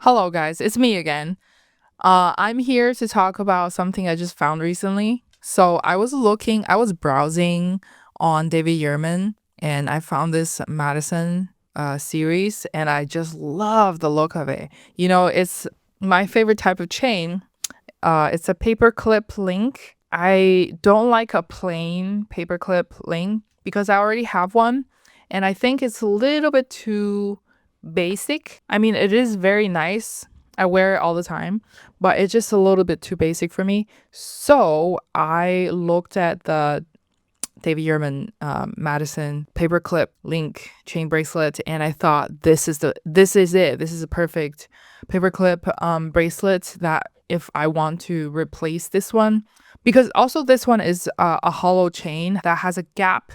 Hello, guys. It's me again. I'm here to talk about something I just found recently. So I was browsing on David Yurman, and I found this Madison series, and I just love the look of it. It's my favorite type of chain. It's a paperclip link. I don't like a plain paperclip link because I already have one, and I think it's a little bit too basic. I mean, it is very nice. I wear it all the time, but it's just a little bit too basic for me. So I looked at the David Yurman Madison paperclip link chain bracelet, and I thought this is it. This is a perfect paperclip bracelet that if I want to replace this one, because also this one is a hollow chain that has a gap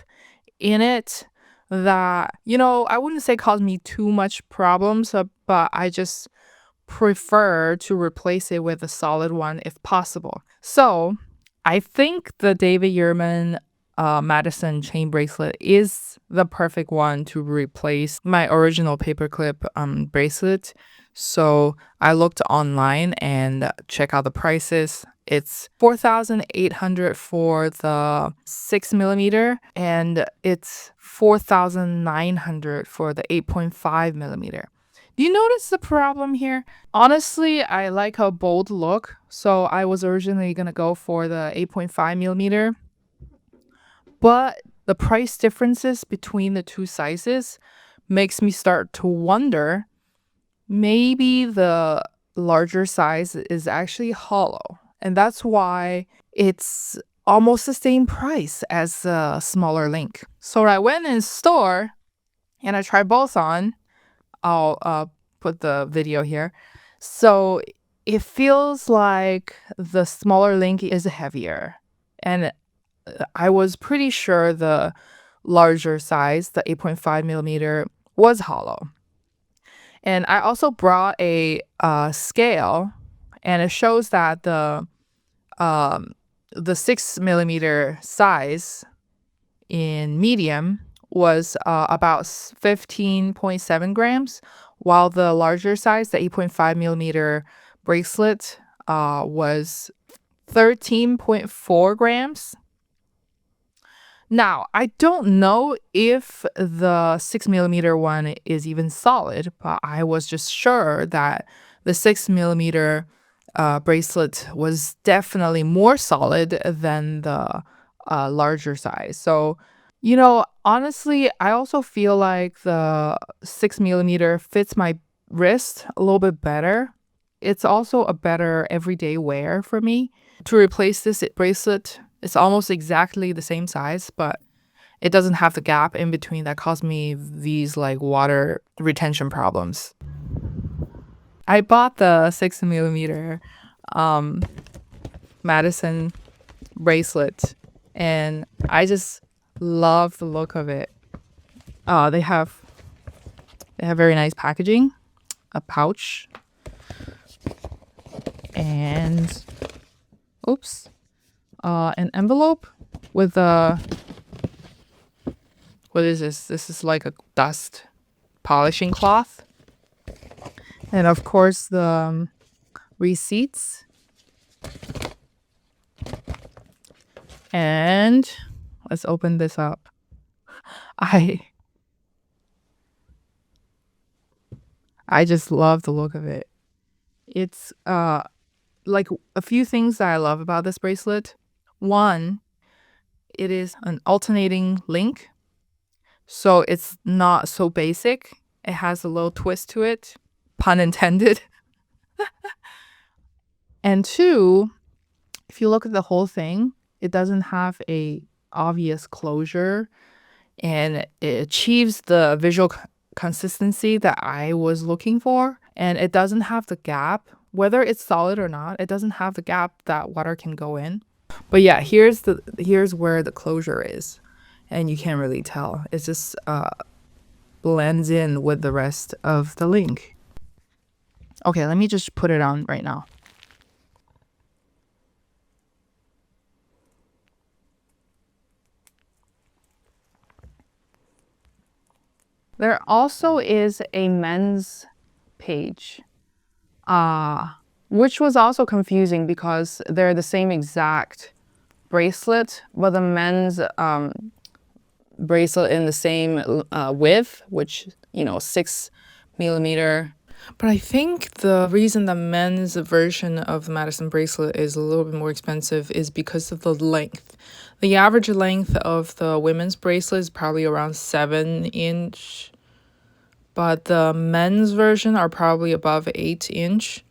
in it that I wouldn't say caused me too much problems, but I just prefer to replace it with a solid one if possible. So I think the David Yurman Madison chain bracelet is the perfect one to replace my original paperclip bracelet. So I looked online and check out the prices. It's 4,800 for the 6 millimeter, and it's 4,900 for the 8.5 millimeter. Do you notice the problem here? Honestly, I like a bold look, so I was originally gonna go for the 8.5 millimeter, but the price differences between the two sizes makes me start to wonder maybe the larger size is actually hollow, and that's why it's almost the same price as the smaller link. So I went in store and I tried both on. I'll put the video here. So it feels like the smaller link is heavier. And I was pretty sure the larger size, the 8.5 millimeter, was hollow. And I also brought a scale, and it shows that um, the 6 millimeter size in medium was about 15.7 grams, while the larger size, the 8.5 millimeter bracelet, was 13.4 grams. Now, I don't know if the 6 millimeter one is even solid, but I was just sure that the 6 millimeter bracelet was definitely more solid than the larger size. So, honestly, I also feel like the 6 millimeter fits my wrist a little bit better. It's also a better everyday wear for me. To replace this bracelet, it's almost exactly the same size, but it doesn't have the gap in between that caused me these like water retention problems. I bought the 6 millimeter um, Madison bracelet, and I just love the look of it. They have very nice packaging, a pouch, and an envelope with a what is this? This is like a dust polishing cloth, and of course the receipts. And let's open this up. I I just love the look of it. It's like a few things that I love about this bracelet. One, it is an alternating link, so it's not so basic. It has a little twist to it, pun intended. And two, if you look at the whole thing, it doesn't have a obvious closure, and it achieves the visual consistency that I was looking for, and it doesn't have the gap. Whether it's solid or not, it doesn't have the gap that water can go in. But yeah, here's where the closure is, and you can't really tell. It just blends in with the rest of the link. Okay, let me just put it on right now. There also is a men's page. which was also confusing because they're the same exact bracelet, but the men's bracelet in the same width, which, 6 millimeter. But I think the reason the men's version of the Madison bracelet is a little bit more expensive is because of the length. The average length of the women's bracelet is probably around 7 inch, but the men's version are probably above 8 inch.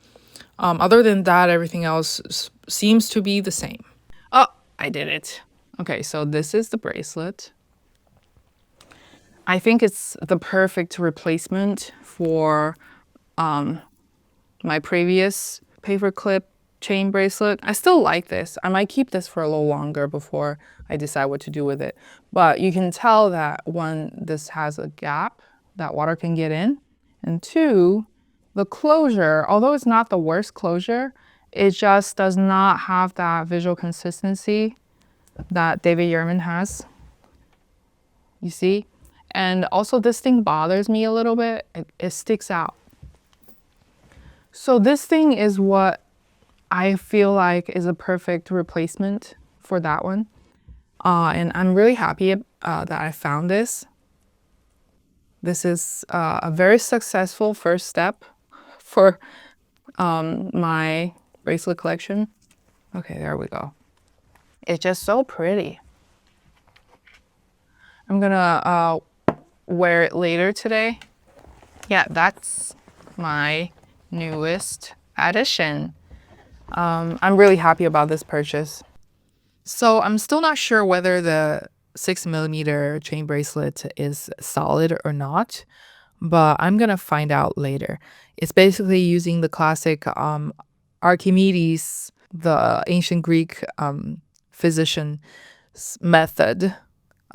Other than that, everything else seems to be the same. Oh, I did it. Okay, so this is the bracelet. I think it's the perfect replacement for my previous paperclip chain bracelet. I still like this. I might keep this for a little longer before I decide what to do with it. But you can tell that one, this has a gap that water can get in. And two, the closure, although it's not the worst closure, it just does not have that visual consistency that David Yurman has. You see? And also this thing bothers me a little bit. It sticks out. So this thing is what I feel like is a perfect replacement for that one. And I'm really happy that I found this. This is a very successful first step for my bracelet collection. Okay, there we go. It's just so pretty. I'm gonna wear it later today. Yeah, that's my newest addition. I'm really happy about this purchase. So I'm still not sure whether the 6 millimeter chain bracelet is solid or not, but I'm gonna find out later. It's basically using the classic Archimedes, the ancient Greek physician method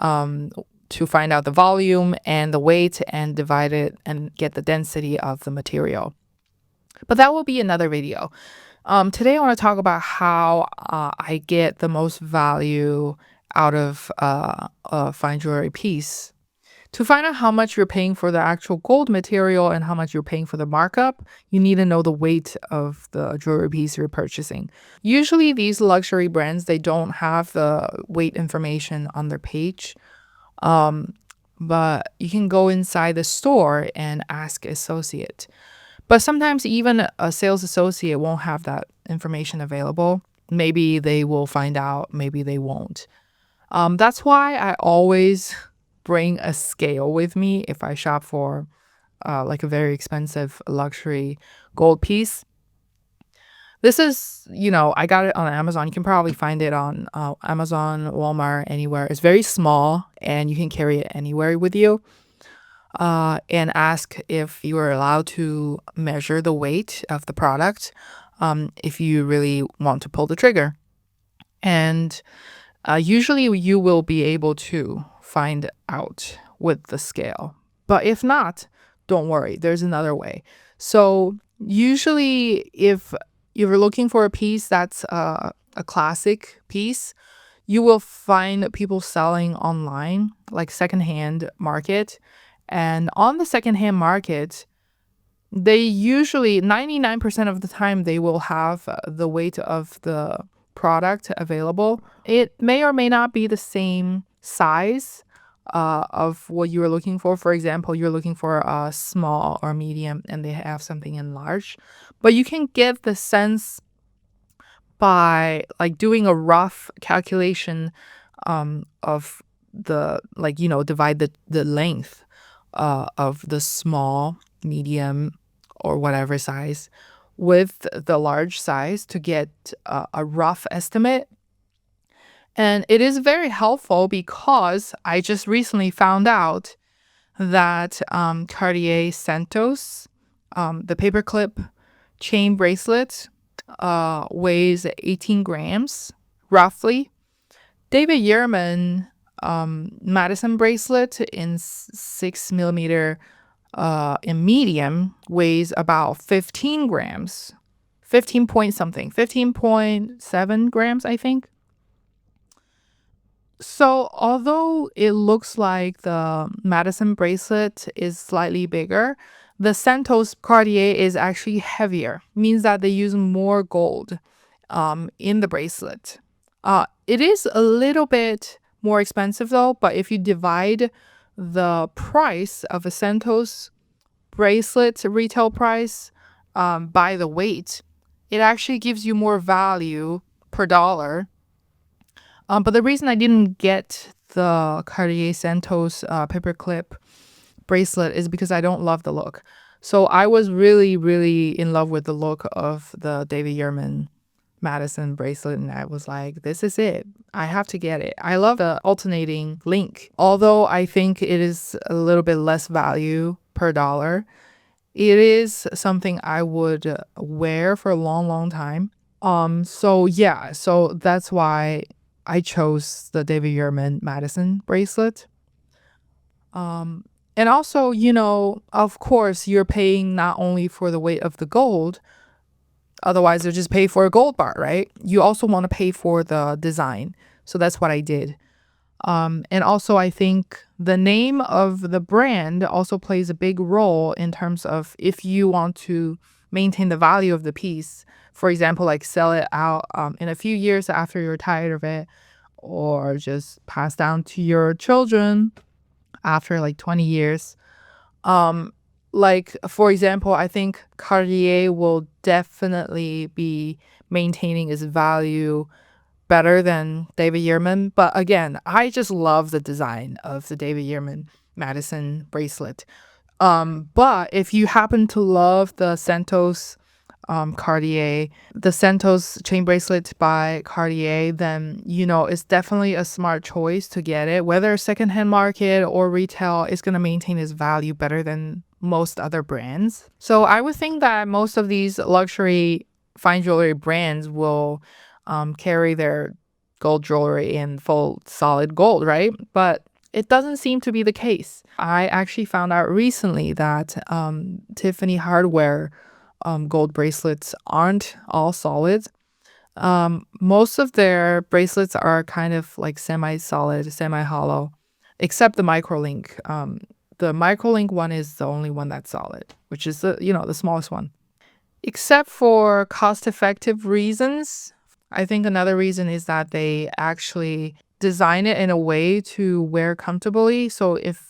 to find out the volume and the weight and divide it and get the density of the material. But that will be another video. Today I want to talk about how I get the most value out of a fine jewelry piece. To find out how much you're paying for the actual gold material and how much you're paying for the markup, you need to know the weight of the jewelry piece you're purchasing. Usually these luxury brands, they don't have the weight information on their page. But you can go inside the store and ask associate. But sometimes even a sales associate won't have that information available. Maybe they will find out, maybe they won't. That's why I always bring a scale with me if I shop for like a very expensive luxury gold piece. This is, I got it on Amazon. You can probably find it on Amazon, Walmart, anywhere. It's very small and you can carry it anywhere with you. And ask if you are allowed to measure the weight of the product if you really want to pull the trigger. And usually you will be able to find out with the scale. But if not, don't worry, there's another way. So usually if you're looking for a piece that's a classic piece, you will find people selling online, like secondhand market. And on the secondhand market, they usually 99% of the time they will have the weight of the product available. It may or may not be the same size of what you are looking for. For example, you're looking for a small or medium and they have something in large. But you can get the sense by like doing a rough calculation of the, divide the length of the small, medium, or whatever size with the large size to get a rough estimate. And it is very helpful because I just recently found out that Cartier Santos, the paperclip chain bracelet, weighs 18 grams, roughly. David Yurman Madison bracelet in 6 millimeter in medium weighs about 15 grams, 15 point something, 15.7 grams, I think. So although it looks like the Madison bracelet is slightly bigger, The Santos Cartier is actually heavier, means that they use more gold in the bracelet. It is a little bit more expensive though, but if you divide the price of a Santos bracelet retail price by the weight, it actually gives you more value per dollar. But the reason I didn't get the Cartier Santos paperclip bracelet is because I don't love the look. So I was really, really in love with the look of the David Yurman Madison bracelet, and I was like, this is it. I have to get it. I love the alternating link. Although I think it is a little bit less value per dollar, it is something I would wear for a long, long time. So yeah, so that's why I chose the David Yurman Madison bracelet. Um, and also, of course, you're paying not only for the weight of the gold, otherwise, you'll just pay for a gold bar, right? You also want to pay for the design. So that's what I did. And also, I think the name of the brand also plays a big role in terms of if you want to maintain the value of the piece. For example, like sell it out in a few years after you're tired of it, or just pass down to your children after like 20 years. Um, like for example, I think Cartier will definitely be maintaining its value better than David Yurman. But again, I just love the design of the David Yurman Madison bracelet. But if you happen to love the Santos Cartier, the Santos chain bracelet by Cartier, then it's definitely a smart choice to get it. Whether secondhand market or retail, it's gonna maintain its value better than most other brands. So I would think that most of these luxury fine jewelry brands will carry their gold jewelry in full solid gold, right? But it doesn't seem to be the case. I actually found out recently that Tiffany hardware gold bracelets aren't all solid. Most of their bracelets are kind of like semi-solid, semi-hollow, except the microlink. The microlink one is the only one that's solid, which is the smallest one. Except for cost-effective reasons, I think another reason is that they actually design it in a way to wear comfortably. So if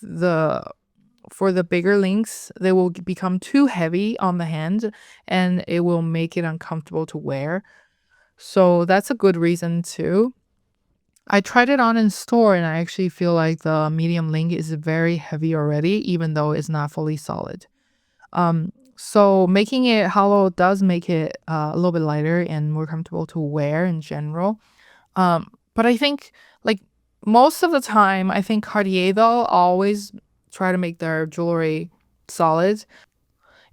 for the bigger links, they will become too heavy on the hand and it will make it uncomfortable to wear. So that's a good reason too. I tried it on in store and I actually feel like the medium link is very heavy already, even though it's not fully solid. So making it hollow does make it a little bit lighter and more comfortable to wear in general. But I think like most of the time, I think Cartier they'll always try to make their jewelry solid.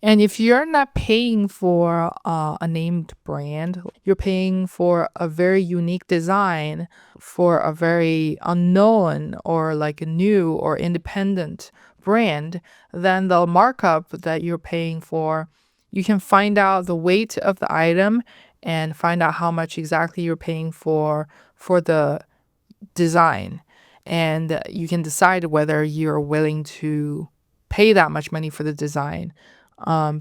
And if you're not paying for a named brand, you're paying for a very unique design for a very unknown or like a new or independent brand, then the markup that you're paying for, you can find out the weight of the item and find out how much exactly you're paying for the design. And you can decide whether you're willing to pay that much money for the design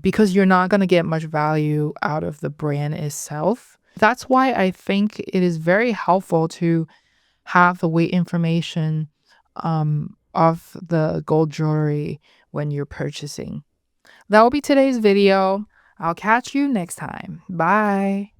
because you're not going to get much value out of the brand itself. That's why I think it is very helpful to have the weight information of the gold jewelry when you're purchasing. That will be today's video. I'll catch you next time. Bye.